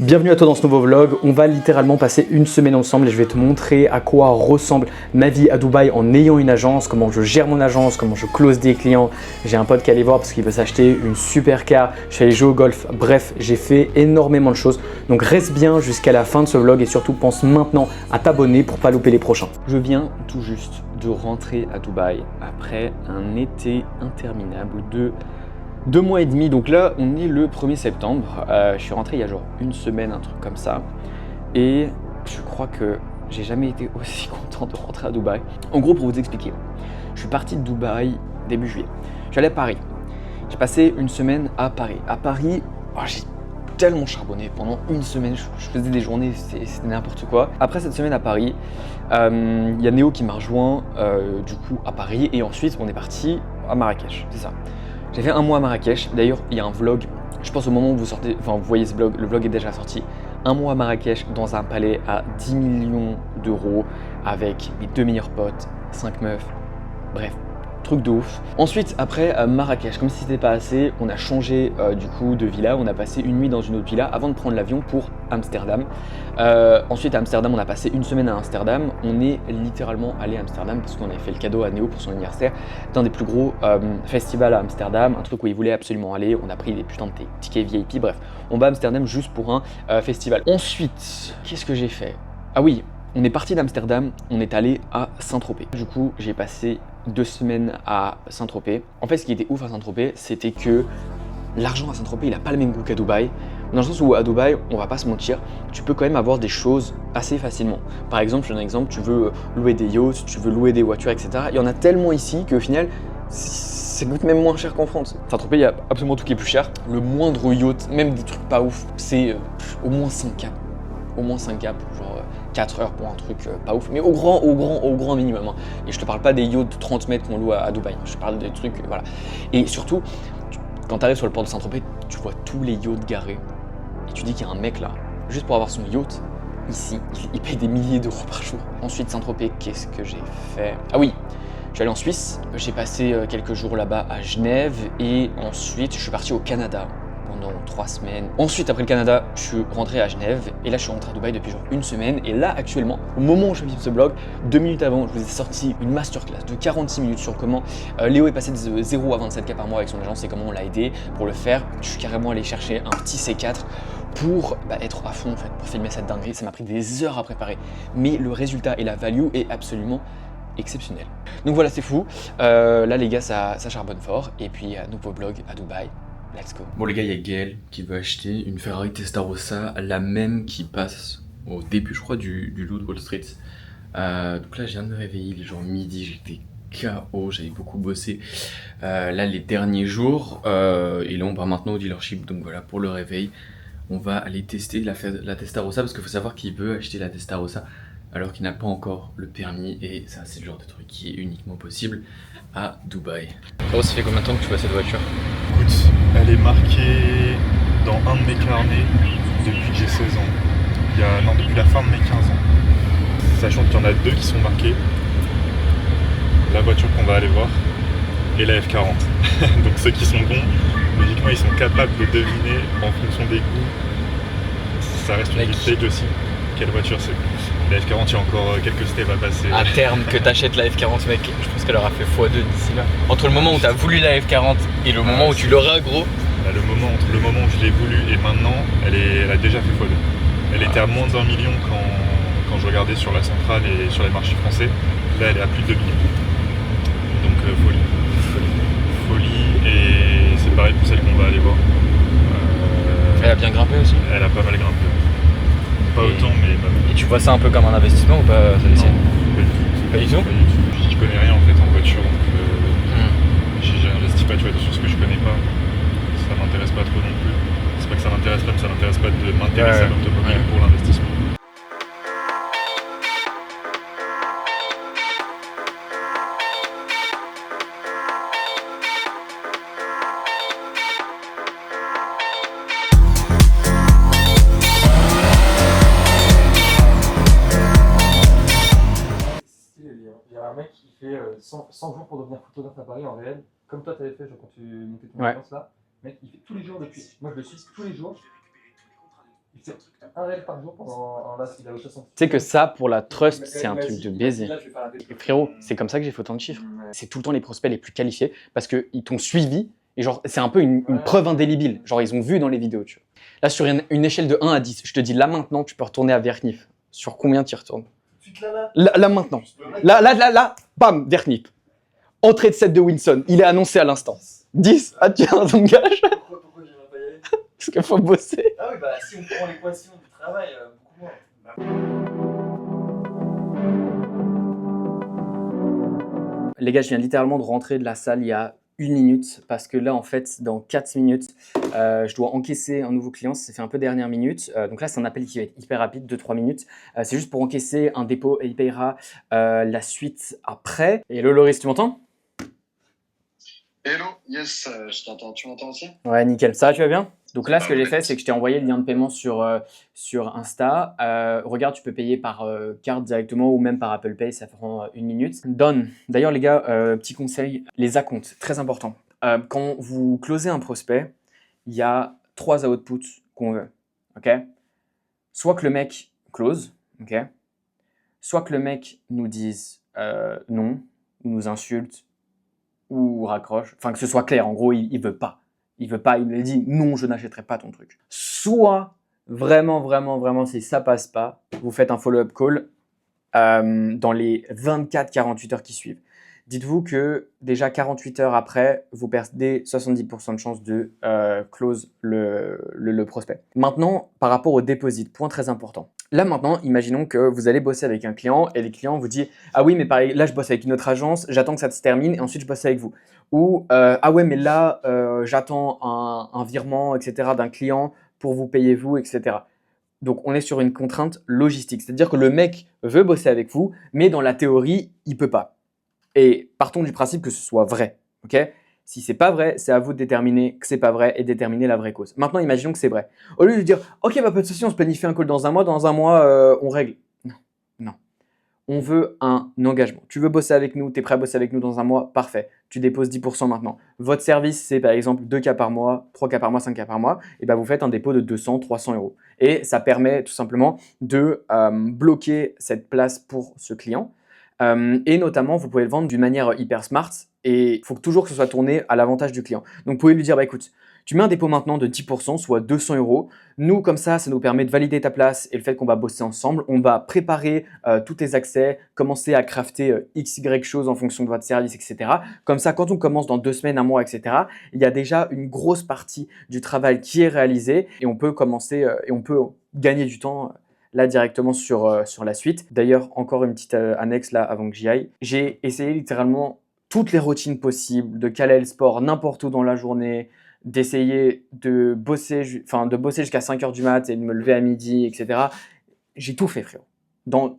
Bienvenue à toi dans ce nouveau vlog. On va littéralement passer une semaine ensemble et je vais te montrer à quoi ressemble ma vie à Dubaï en ayant une agence, comment je gère mon agence, comment je close des clients. J'ai un pote qui allait voir parce qu'il veut s'acheter une super car, je suis allé jouer au golf, bref, j'ai fait énormément de choses. Donc reste bien jusqu'à la fin de ce vlog et surtout pense maintenant à t'abonner pour pas louper les prochains. Je viens tout juste de rentrer à Dubaï après un été interminable de 2 mois et demi, donc là on est le 1er septembre, je suis rentré il y a genre une semaine, un truc comme ça, et je crois que j'ai jamais été aussi content de rentrer à Dubaï. En gros, pour vous expliquer, je suis parti de Dubaï début juillet, je suis allé à Paris, j'ai passé une semaine à Paris. À Paris, oh, j'ai tellement charbonné pendant une semaine, je faisais des journées, c'était n'importe quoi. Après cette semaine à Paris, il y a Néo qui m'a rejoint du coup à Paris, et ensuite on est parti à Marrakech, c'est ça. J'ai fait un mois à Marrakech, d'ailleurs il y a un vlog, je pense au moment où vous sortez, enfin vous voyez ce vlog, le vlog est déjà sorti. Un mois à Marrakech dans un palais à 10 millions d'euros avec mes 2 meilleurs potes, 5 meufs, bref, truc de ouf. Ensuite, après Marrakech, comme si c'était pas assez, on a changé du coup de villa, on a passé une nuit dans une autre villa avant de prendre l'avion pour Amsterdam. Ensuite à Amsterdam, on a passé une semaine à Amsterdam. On est littéralement allé à Amsterdam parce qu'on avait fait le cadeau à Néo pour son anniversaire d'un des plus gros festivals à Amsterdam, un truc où il voulait absolument aller. On a pris des putains de tickets VIP, bref, on va à Amsterdam juste pour un festival. Ensuite, qu'est-ce que j'ai fait? Ah oui, on est parti d'Amsterdam, on est allé à Saint-Tropez. Du coup, j'ai passé 2 semaines à Saint-Tropez. En fait, ce qui était ouf à Saint-Tropez, c'était que l'argent à Saint-Tropez, il a pas le même goût qu'à Dubaï. Dans le sens où à Dubaï, on va pas se mentir, tu peux quand même avoir des choses assez facilement. Par exemple, je donne un exemple, tu veux louer des yachts, tu veux louer des voitures, etc. Il y en a tellement ici qu'au final, ça coûte même moins cher qu'en France. Saint-Tropez, il y a absolument tout qui est plus cher. Le moindre yacht, même des trucs pas ouf, c'est au moins 5 cap. Au moins 5 cap, genre 4 heures pour un truc pas ouf, mais au grand minimum. Hein. Et je te parle pas des yachts de 30 mètres qu'on loue à Dubaï, je te parle des trucs, voilà. Et surtout, quand tu arrives sur le port de Saint-Tropez, tu vois tous les yachts garés. Et tu dis qu'il y a un mec là, juste pour avoir son yacht, ici, il paye des milliers d'euros par jour. Ensuite, Saint-Tropez, qu'est-ce que j'ai fait? Ah oui, je suis allé en Suisse, j'ai passé quelques jours là-bas à Genève, et ensuite je suis parti au Canada pendant 3 semaines. Ensuite, après le Canada, je suis rentré à Genève, et là je suis rentré à Dubaï depuis genre une semaine, et là actuellement, au moment où je filme ce vlog, 2 minutes avant, je vous ai sorti une masterclass de 46 minutes sur comment Léo est passé de 0 à 27K par mois avec son agence et comment on l'a aidé. Pour le faire, je suis carrément allé chercher un petit C4 pour être à fond en fait, pour filmer cette dinguerie. Ça m'a pris des heures à préparer, mais le résultat et la value est absolument exceptionnel. Donc voilà, c'est fou. Là les gars, ça charbonne fort, et puis nouveau vlog à Dubaï. Let's go. Bon les gars, il y a Gaël qui veut acheter une Ferrari Testarossa, la même qui passe au début je crois du lot de Wall Street. Donc là je viens de me réveiller, il est genre midi, j'étais KO, j'avais beaucoup bossé là les derniers jours. Et là on part maintenant au dealership, donc voilà pour le réveil. On va aller tester la Testarossa parce qu'il faut savoir qu'il veut acheter la Testarossa alors qu'il n'a pas encore le permis, et ça c'est le genre de truc qui est uniquement possible à Dubaï. Oh, ça fait combien de temps que tu vois cette voiture? Écoute, elle est marquée dans un de mes carnets depuis que j'ai 16 ans. Non, depuis la fin de mes 15 ans. Sachant qu'il y en a 2 qui sont marqués. La voiture qu'on va aller voir et la F40. Donc ceux qui sont bons, logiquement ils sont capables de deviner en fonction des goûts. Ça reste une stage aussi. Quelle voiture c'est? La F40, il y a encore quelques steps à passer. À terme que t'achètes la F40, mec, je pense qu'elle aura fait x2 d'ici là. Entre le moment où t'as voulu la F40 et le moment où tu l'auras, gros. Entre le moment où je l'ai voulu et maintenant, elle a déjà fait x2. Elle était à moins d'1 million quand je regardais sur la centrale et sur les marchés français. Là, elle est à plus de 2 millions. Donc folie. Et c'est pareil pour celle qu'on va aller voir. Elle a bien grimpé aussi. Elle a pas mal grimpé. Pas autant, mais pas mal. Et tu vois ça un peu comme un investissement ou pas, ça Non, pas du tout. Je connais rien en fait en voiture, donc j'investis pas sur ce que je connais pas. Ça m'intéresse pas trop non plus. C'est pas que ça m'intéresse pas, mais ça m'intéresse pas de m'intéresser à l'automobile pour l'investissement. Il y a un mec qui fait 100 jours pour devenir photographe à Paris en réel, comme toi t'avais fait quand tu montais ton agence là. Mec, il fait tous les jours depuis. Moi je le suis tous les jours. Il Un rêve par jour pendant un laps de 60. Tu sais que ça, pour la trust, c'est un truc de baiser. Et frérot, c'est comme ça que j'ai fait autant de chiffres. C'est tout le temps les prospects les plus qualifiés parce qu'ils t'ont suivi et genre, c'est un peu une preuve indélébile. Genre, ils ont vu dans les vidéos, tu vois. Là, sur une échelle de 1 à 10, je te dis là maintenant, tu peux retourner à Verknif. Sur combien tu y retournes? Là maintenant. Là, bam, Verknif. Entrée de 7 de Winson, il est annoncé à l'instant. 10, ah tiens, on gage. Pourquoi j'irais pas y aller? Parce qu'il faut bosser. Ah oui, bah si on prend l'équation du travail, beaucoup moins. Les gars, je viens littéralement de rentrer de la salle il y a 1 minute parce que là, en fait, dans 4 minutes, je dois encaisser un nouveau client. Ça fait un peu dernière minute. Donc là, c'est un appel qui va être hyper rapide, 2-3 minutes. C'est juste pour encaisser un dépôt et il payera la suite après. Et hello Loris, tu m'entends? Hello, yes, je t'entends. Tu m'entends aussi? Ouais, nickel. Ça va, tu vas bien? Donc là, ce que j'ai fait, c'est que je t'ai envoyé le lien de paiement sur Insta. Regarde, tu peux payer par carte directement ou même par Apple Pay, ça prend 1 minute. Done. D'ailleurs, les gars, petit conseil, les acomptes, très important. Quand vous closez un prospect, il y a 3 outputs qu'on veut. Ok? Soit que le mec close, ok? Soit que le mec nous dise non, nous insulte ou raccroche. Enfin, que ce soit clair. En gros, il veut pas. Il veut pas, il me dit non, je n'achèterai pas ton truc. Soit, vraiment, si ça passe pas, vous faites un follow-up call dans les 24-48 heures qui suivent. Dites-vous que déjà 48 heures après, vous perdez 70% de chance de close le prospect. Maintenant, par rapport au deposit, point très important. Là maintenant, imaginons que vous allez bosser avec un client et le client vous dit « Ah oui, mais pareil, là je bosse avec une autre agence, j'attends que ça se termine et ensuite je bosse avec vous. » Ou Ah ouais, mais là j'attends un virement, etc. d'un client pour vous payer vous, etc. » Donc on est sur une contrainte logistique. C'est-à-dire que le mec veut bosser avec vous, mais dans la théorie, il peut pas. Et partons du principe que ce soit vrai. Ok ? Si c'est pas vrai, c'est à vous de déterminer que c'est pas vrai et déterminer la vraie cause. Maintenant, imaginons que c'est vrai. Au lieu de dire, ok, bah pas de souci, on se planifie un call dans un mois, on règle. Non. On veut un engagement. Tu veux bosser avec nous, tu es prêt à bosser avec nous dans un mois, parfait. Tu déposes 10% maintenant. Votre service, c'est par exemple 2 cas par mois, 3 cas par mois, 5 cas par mois. Et ben vous faites un dépôt de 200, 300 euros. Et ça permet tout simplement de bloquer cette place pour ce client. Et notamment, vous pouvez le vendre d'une manière hyper smart et il faut toujours que ce soit tourné à l'avantage du client. Donc, vous pouvez lui dire, bah écoute, tu mets un dépôt maintenant de 10%, soit 200 euros. Nous, comme ça nous permet de valider ta place et le fait qu'on va bosser ensemble. On va préparer tous tes accès, commencer à crafter XY choses en fonction de votre service, etc. Comme ça, quand on commence dans 2 semaines, 1 mois, etc., il y a déjà une grosse partie du travail qui est réalisée et on peut commencer et on peut gagner du temps là directement sur la suite. D'ailleurs, encore une petite annexe là avant que j'y aille. J'ai essayé littéralement toutes les routines possibles, de caler le sport n'importe où dans la journée, d'essayer de bosser jusqu'à 5h du mat et de me lever à midi, etc. J'ai tout fait, frérot.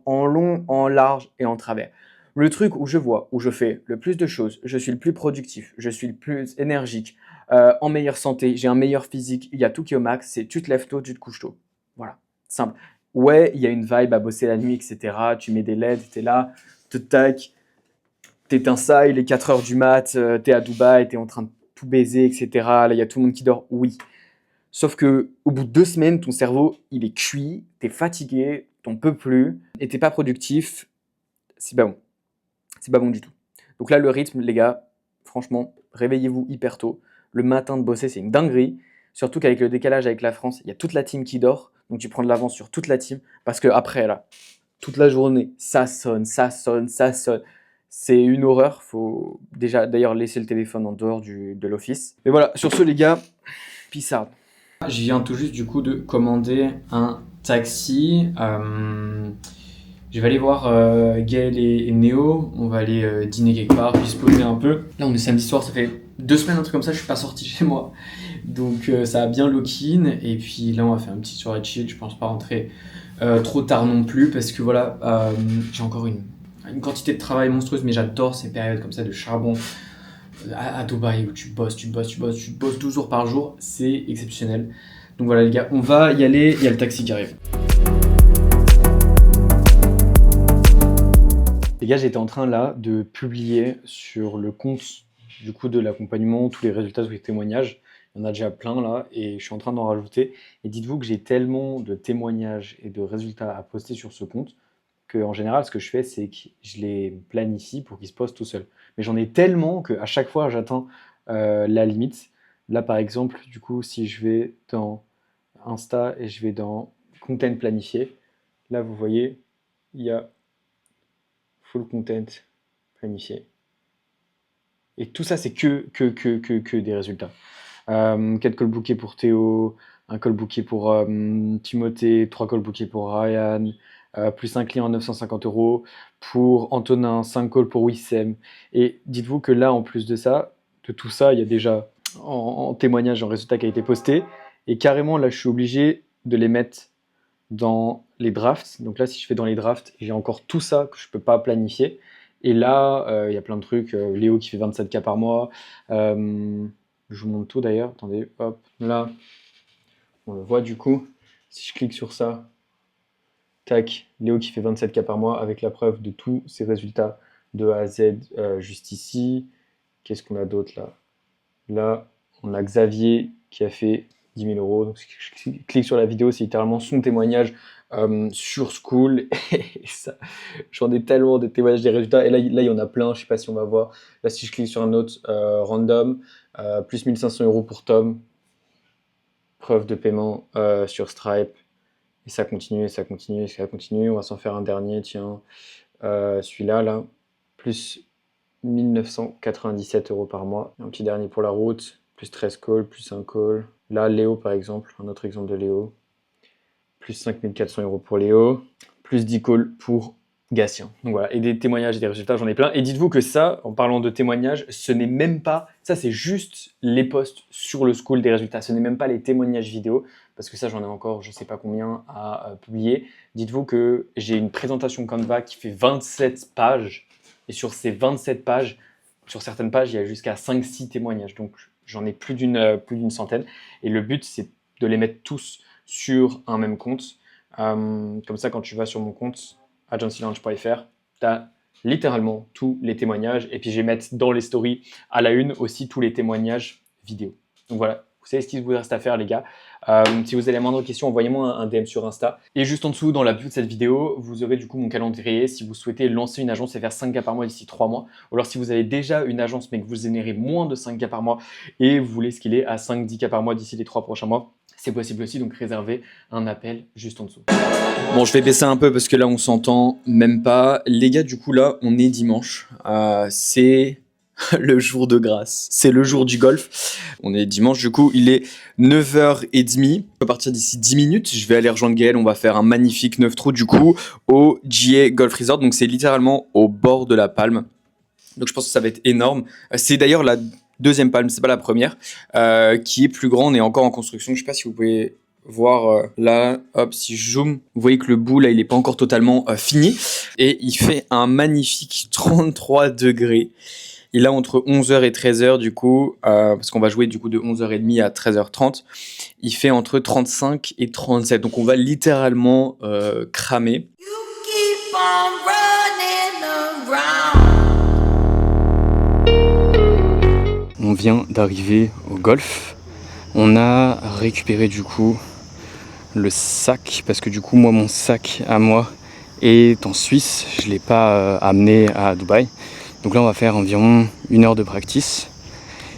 En long, en large et en travers. Le truc où je fais le plus de choses, je suis le plus productif, je suis le plus énergique, en meilleure santé, j'ai un meilleur physique, il y a tout qui est au max, c'est tu te lèves tôt, tu te couches tôt. Voilà, simple. Ouais, il y a une vibe à bosser la nuit, etc. Tu mets des LED, t'es là, tac, t'éteins ça, il est 4h du mat, t'es à Dubaï, t'es en train de tout baiser, etc. Là, il y a tout le monde qui dort, oui. Sauf que au bout de 2 semaines, ton cerveau, il est cuit, t'es fatigué, t'en peux plus, et t'es pas productif, c'est pas bon. C'est pas bon du tout. Donc là, le rythme, les gars, franchement, réveillez-vous hyper tôt. Le matin de bosser, c'est une dinguerie. Surtout qu'avec le décalage avec la France, il y a toute la team qui dort. Donc tu prends de l'avance sur toute la team. Parce que après, là, toute la journée, ça sonne. C'est une horreur. Faut déjà d'ailleurs laisser le téléphone en dehors de l'office. Et voilà, sur ce, les gars, peace out. Je viens tout juste du coup de commander un taxi. Je vais aller voir Gaël et Néo. On va aller dîner quelque part, puis se poser un peu. Là, on est samedi soir, ça fait 2 semaines, un truc comme ça, je suis pas sorti chez moi. Donc ça a bien lock-in. Et puis là, on va faire une petite soirée chill. Je pense pas rentrer trop tard non plus parce que voilà, j'ai encore une quantité de travail monstrueuse, mais j'adore ces périodes comme ça de charbon à Dubaï où tu bosses 12 jours par jour. C'est exceptionnel. Donc voilà les gars, on va y aller. Il y a le taxi qui arrive. Les gars, j'étais en train là de publier sur le compte du coup de l'accompagnement tous les résultats, tous les témoignages. Il y en a déjà plein là et je suis en train d'en rajouter. Et dites-vous que j'ai tellement de témoignages et de résultats à poster sur ce compte qu'en général, ce que je fais, c'est que je les planifie pour qu'ils se postent tout seuls. Mais j'en ai tellement qu'à chaque fois, j'atteins la limite. Là, par exemple, du coup, si je vais dans Insta et je vais dans Content planifié, là, vous voyez, il y a Full Content planifié. Et tout ça, c'est que des résultats. 4 call bookés pour Théo, un call booké pour Timothée, 3 call bookés pour Ryan, plus un client à 950 €, pour Antonin, 5 calls pour Wissem. Et dites-vous que là, en plus de ça, de tout ça, il y a déjà en témoignage, en résultat qui a été posté. Et carrément, là, je suis obligé de les mettre dans les drafts. Donc là, si je fais dans les drafts, j'ai encore tout ça que je ne peux pas planifier. Et là, il y a plein de trucs. Léo qui fait 27K par mois. Je vous montre tout d'ailleurs. Attendez, hop. Là, on le voit du coup. Si je clique sur ça, tac, Léo qui fait 27K par mois avec la preuve de tous ses résultats de A à Z juste ici. Qu'est-ce qu'on a d'autre là? Là, on a Xavier qui a fait 10 000 €. Donc, si je clique sur la vidéo, c'est littéralement son témoignage sur School. Et ça, j'en ai tellement de témoignages des résultats. Et là, il y en a plein. Je ne sais pas si on va voir. Là, si je clique sur un autre random, plus 1 500 € pour Tom. Preuve de paiement sur Stripe. Et ça continue, ça continue, ça continue. On va s'en faire un dernier, tiens. Celui-là, là. Plus 1 997 € par mois. Un petit dernier pour la route. Plus 13 calls, plus un call. Là, Léo, par exemple. Un autre exemple de Léo. Plus 5 400 € pour Léo. Plus 10 calls pour Gatien. Donc voilà, et des témoignages et des résultats, j'en ai plein. Et dites-vous que ça, en parlant de témoignages, ce n'est même pas... Ça, c'est juste les posts sur le School des résultats. Ce n'est même pas les témoignages vidéo, parce que ça, j'en ai encore, je ne sais pas combien, à publier. Dites-vous que j'ai une présentation Canva qui fait 27 pages. Et sur ces 27 pages, sur certaines pages, il y a jusqu'à 5-6 témoignages. Donc, j'en ai plus d'une centaine. Et le but, c'est de les mettre tous sur un même compte. Comme ça, quand tu vas sur mon compte, agencylaunch.fr, tu as littéralement tous les témoignages. Et puis, je vais mettre dans les stories à la une aussi tous les témoignages vidéo. Donc voilà, vous savez ce qu'il vous reste à faire, les gars. Si vous avez la moindre question, envoyez-moi un DM sur Insta. Et juste en dessous, dans la bio de cette vidéo, vous aurez du coup mon calendrier si vous souhaitez lancer une agence et faire 5K par mois d'ici 3 mois. Ou alors si vous avez déjà une agence mais que vous générez moins de 5K par mois et vous voulez scaler à 5-10K par mois d'ici les 3 prochains mois, c'est possible aussi, donc réservez un appel juste en dessous. Bon, je vais baisser un peu parce que là, on s'entend même pas. Les gars, du coup, là, on est dimanche. C'est le jour de grâce. C'est le jour du golf. On est dimanche, du coup, il est 9h30. À partir d'ici 10 minutes, je vais aller rejoindre Gaël. On va faire un magnifique 9 trous, du coup, au GA Golf Resort. Donc, c'est littéralement au bord de la Palme. Donc, je pense que ça va être énorme. C'est d'ailleurs la deuxième palme, c'est pas la première, qui est plus grande et encore en construction. Je sais pas si vous pouvez voir là, hop, si je zoome, vous voyez que le bout là, il est pas encore totalement fini et il fait un magnifique 33 degrés. Et là, entre 11h et 13h, du coup, parce qu'on va jouer du coup de 11h30 à 13h30, il fait entre 35 et 37. Donc, on va littéralement cramer. You keep on running around. On vient d'arriver au golf. On a récupéré du coup le sac, parce que du coup, moi, mon sac à moi est en Suisse. Je ne l'ai pas amené à Dubaï. Donc là, on va faire environ 1 heure de practice.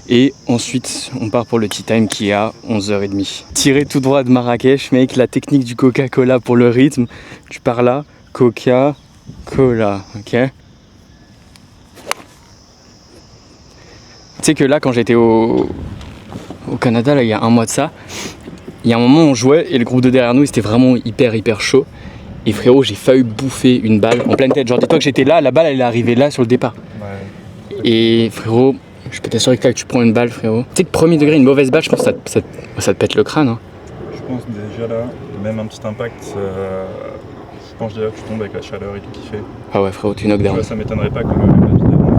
Et ensuite, on part pour le tea time qui est à 11h30. Tiré tout droit de Marrakech, mec, la technique du Coca-Cola pour le rythme. Tu pars là, Coca-Cola, ok? Tu sais que là, quand j'étais au Canada, là, il y a un mois de ça, il y a un moment où on jouait et le groupe de derrière nous, c'était vraiment hyper chaud. Et frérot, j'ai failli bouffer une balle en pleine tête. Genre, dis-toi que j'étais là, la balle, elle est arrivée là sur le départ. Ouais. Et frérot, je peux t'assurer que là, tu prends une balle, frérot. Tu sais que premier degré, une mauvaise balle, je pense que ça te pète le crâne. Hein. Je pense déjà là, même un petit impact, je pense déjà que tu tombes avec la chaleur et tout qui fait. Ah ouais, frérot, tu knockdown. Ouais, ça m'étonnerait pas que le tapis d'avant,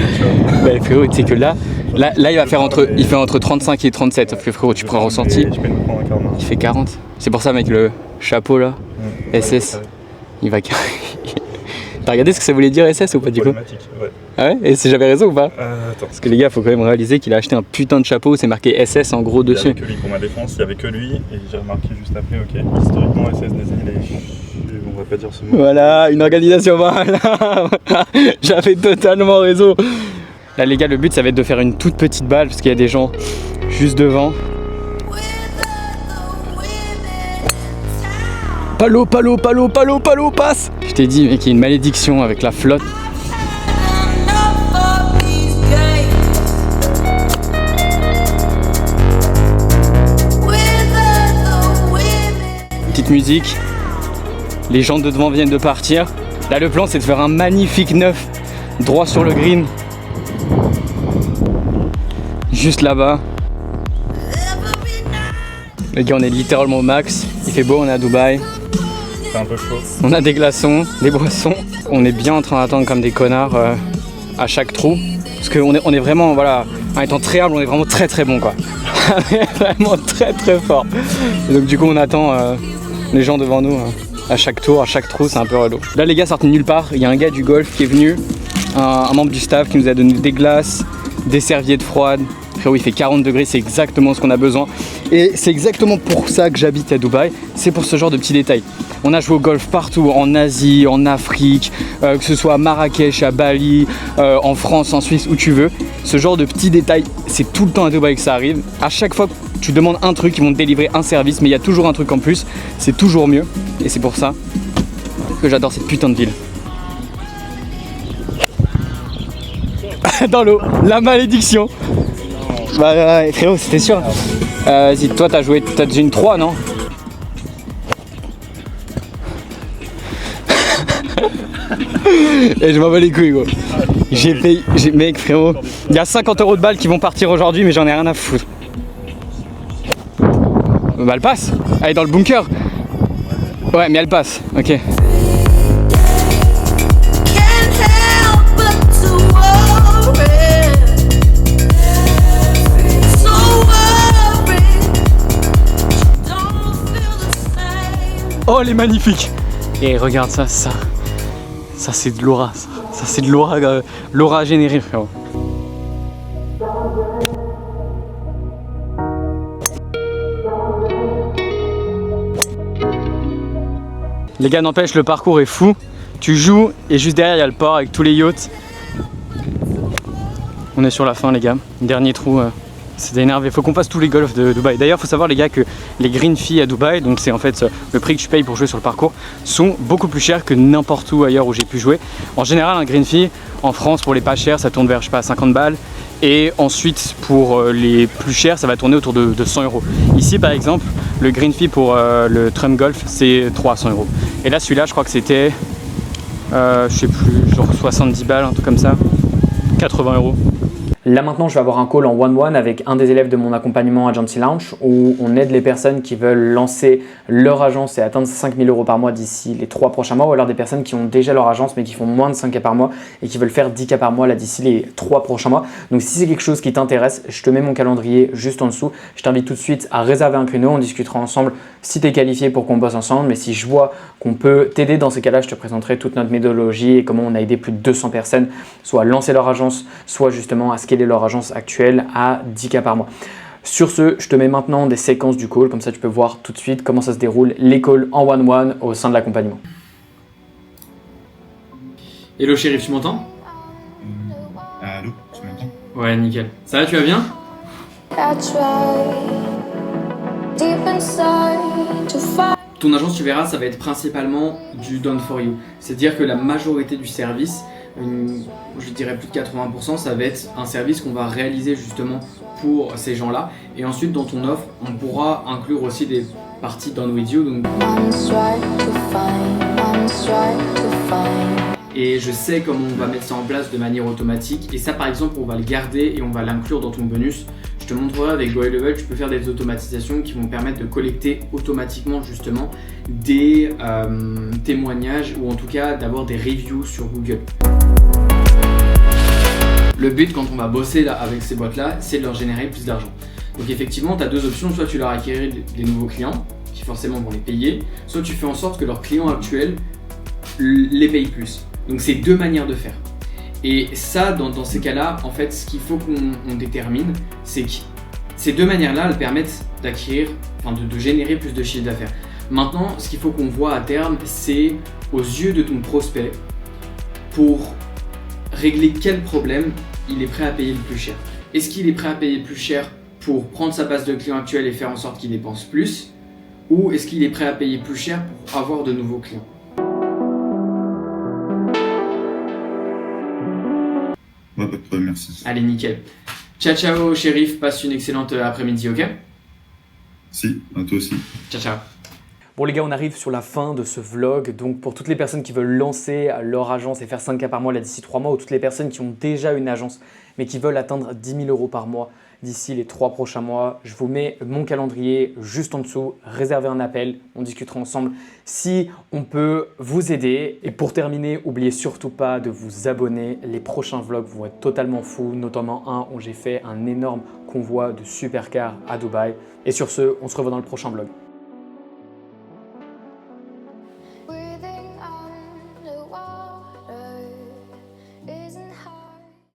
frérot, bah frérot, tu sais que là il va faire il fait entre 35 et 37, sauf que frérot, tu prends un ressenti, il fait 40. C'est pour ça, mec, le chapeau là, SS, il va T'as regardé ce que ça voulait dire SS ou pas du coup? Problématique, ouais. Ah ouais? Et j'avais raison ou pas? Attends. Parce que les gars, faut quand même réaliser qu'il a acheté un putain de chapeau où c'est marqué SS en gros Il n'y dessus. avait que lui pour ma défense, il n'y avait que lui, et j'ai remarqué juste après, ok, historiquement SS on va pas dire ce mot. Voilà, une organisation, voilà. J'avais totalement raison. Là les gars, le but ça va être de faire une toute petite balle parce qu'il y a des gens juste devant. Palo, palo, palo, palo, palo, passe. Je t'ai dit mec, il y a une malédiction avec la flotte. Petite musique. Les gens de devant viennent de partir. Là le plan c'est de faire un magnifique 9 droit sur le green. Juste là-bas. Les gars, on est littéralement au max. Il fait beau, on est à Dubaï. C'est un peu chaud. On a des glaçons, des boissons. On est bien en train d'attendre comme des connards à chaque trou. Parce qu'on est, on est vraiment, voilà, en étant très humble, on est vraiment très très bon quoi. On est vraiment très très fort. Et donc du coup on attend les gens devant nous à chaque tour, à chaque trou, c'est un peu relou. Là les gars sortent de nulle part, il y a un gars du golf qui est venu, un membre du staff qui nous a donné des glaces, des serviettes froides. Frérot, il fait 40 degrés, c'est exactement ce qu'on a besoin. Et c'est exactement pour ça que j'habite à Dubaï, c'est pour ce genre de petits détails. On a joué au golf partout, en Asie, en Afrique, que ce soit à Marrakech, à Bali, en France, en Suisse, où tu veux. Ce genre de petits détails, c'est tout le temps à Dubaï que ça arrive. À chaque fois que tu demandes un truc, ils vont te délivrer un service, mais il y a toujours un truc en plus. C'est toujours mieux. Et c'est pour ça que j'adore cette putain de ville. Dans l'eau, la malédiction. Bah ouais, frérot, c'était sûr. Vas-y, toi t'as joué, t'as une 3, non? Et je m'en bats les couilles gros. J'ai payé, mec frérot, il y a 50 € de balles qui vont partir aujourd'hui mais j'en ai rien à foutre. Bah elle passe, elle est dans le bunker. Ouais mais elle passe, ok. Oh elle est magnifique. Et regarde ça, ça c'est de l'aura, ça c'est de l'aura, l'aura générée frérot. Les gars n'empêche, le parcours est fou. Tu joues et juste derrière il y a le port avec tous les yachts. On est sur la fin les gars, dernier trou. C'est énervé, faut qu'on fasse tous les golfs de Dubaï. D'ailleurs, faut savoir les gars que les green fees à Dubaï, donc c'est en fait le prix que tu payes pour jouer sur le parcours, sont beaucoup plus chers que n'importe où ailleurs où j'ai pu jouer. En général, un green fee en France pour les pas chers, ça tourne vers je sais pas 50 balles. Et ensuite pour les plus chers, ça va tourner autour de 100 €. Ici par exemple, le green fee pour le Trump Golf, c'est 300 €. Et là celui-là, je crois que c'était, je sais plus, genre 70 balles, un truc comme ça, 80 €. Là maintenant, je vais avoir un call en one-one avec un des élèves de mon accompagnement Agency Launch où on aide les personnes qui veulent lancer leur agence et atteindre 5 000 € par mois d'ici les 3 prochains mois, ou alors des personnes qui ont déjà leur agence mais qui font moins de 5K par mois et qui veulent faire 10K par mois là d'ici les 3 prochains mois. Donc si c'est quelque chose qui t'intéresse, je te mets mon calendrier juste en dessous. Je t'invite tout de suite à réserver un créneau, on discutera ensemble si tu es qualifié pour qu'on bosse ensemble, mais si je vois qu'on peut t'aider dans ces cas-là, je te présenterai toute notre méthodologie et comment on a aidé plus de 200 personnes soit à lancer leur agence, soit justement à scaler leur agence actuelle à 10K par mois. Sur ce, je te mets maintenant des séquences du call, comme ça tu peux voir tout de suite comment ça se déroule, les calls en one-one au sein de l'accompagnement. Hello shérif, tu m'entends? Allô, tu m'entends? Ouais, nickel. Ça va, tu vas bien? Ton agence, tu verras, ça va être principalement du done for you. C'est-à-dire que la majorité du service, je dirais plus de 80%, ça va être un service qu'on va réaliser justement pour ces gens-là. Et ensuite, dans ton offre, on pourra inclure aussi des parties done with you. Donc... Et je sais comment on va mettre ça en place de manière automatique. Et ça, par exemple, on va le garder et on va l'inclure dans ton bonus. Je te montrerai avec Go High Level, tu peux faire des automatisations qui vont permettre de collecter automatiquement justement des témoignages ou en tout cas d'avoir des reviews sur Google. Le but quand on va bosser là, avec ces boîtes-là, c'est de leur générer plus d'argent. Donc effectivement, tu as deux options, soit tu leur acquérir des nouveaux clients qui forcément vont les payer, soit tu fais en sorte que leurs clients actuels les payent plus. Donc c'est deux manières de faire. Et ça, dans ces cas-là, en fait, ce qu'il faut qu'on détermine, c'est que ces deux manières-là, elles permettent d'acquérir, de générer plus de chiffre d'affaires. Maintenant, ce qu'il faut qu'on voit à terme, c'est aux yeux de ton prospect, pour régler quel problème il est prêt à payer le plus cher. Est-ce qu'il est prêt à payer le plus cher pour prendre sa base de clients actuelle et faire en sorte qu'il dépense plus? Ou est-ce qu'il est prêt à payer plus cher pour avoir de nouveaux clients? Ouais, pas de problème, merci. Allez, nickel. Ciao, ciao, shérif. Passe une excellente après-midi, ok? Si, à toi aussi. Ciao, ciao. Bon les gars, on arrive sur la fin de ce vlog, donc pour toutes les personnes qui veulent lancer leur agence et faire 5K par mois là d'ici 3 mois, ou toutes les personnes qui ont déjà une agence mais qui veulent atteindre 10 000 € par mois d'ici les 3 prochains mois, je vous mets mon calendrier juste en dessous, réservez un appel, on discutera ensemble si on peut vous aider. Et pour terminer, n'oubliez surtout pas de vous abonner, les prochains vlogs vont être totalement fous, notamment un où j'ai fait un énorme convoi de supercars à Dubaï. Et sur ce, on se revoit dans le prochain vlog.